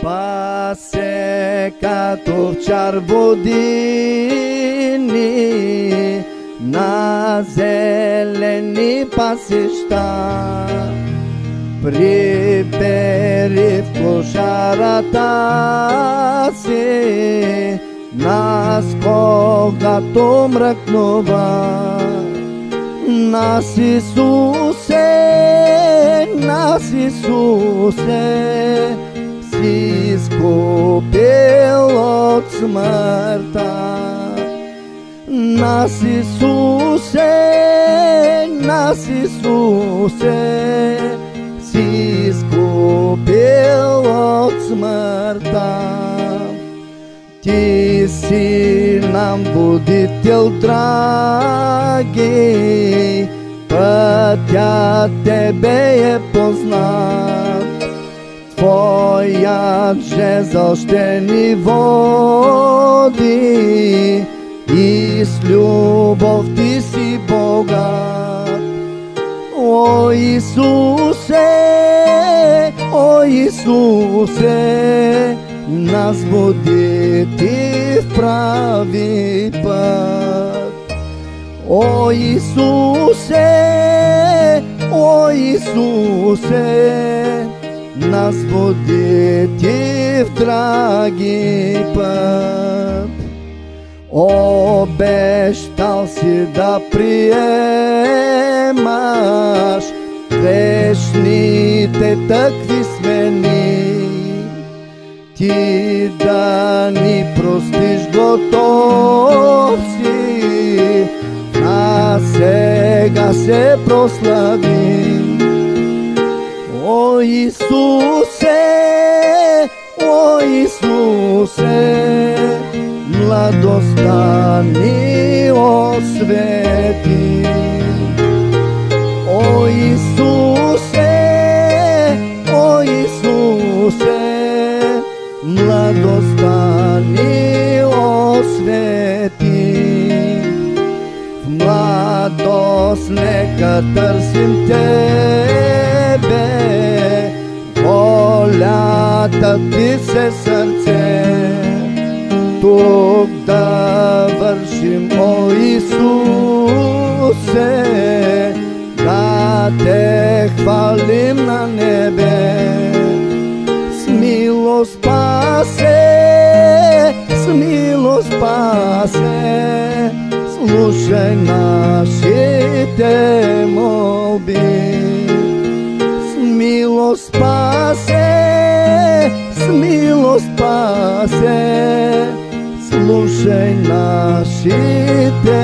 Пасе като в чар водини на зелени пасища. Прибери в кошарата си нас, когато мръкнува. Нас Исусе си изкупил от смъртта. Нас Исусе си изкупил от смъртта. Ти си нам водител, драги, пътят тебе е познат. Твоят жезъл ще ни води и с любов ти си богат. О Исусе, нас води ти в прави път. О Исусе, нас води ти в драги път. Обещал си да приемаш грешните такви сме ни. Ти да ни простиш, готов си, а сега се прославим. О Исусе, младостта ни освети. О Исусе, младостта ни освети. В младост нека търсим тебе, волята ти се сърце. Тук да вършим, о Исусе, да те хвалим на небе. С милост спасе, слушай нашите молби. С милост спасе, слушай нашите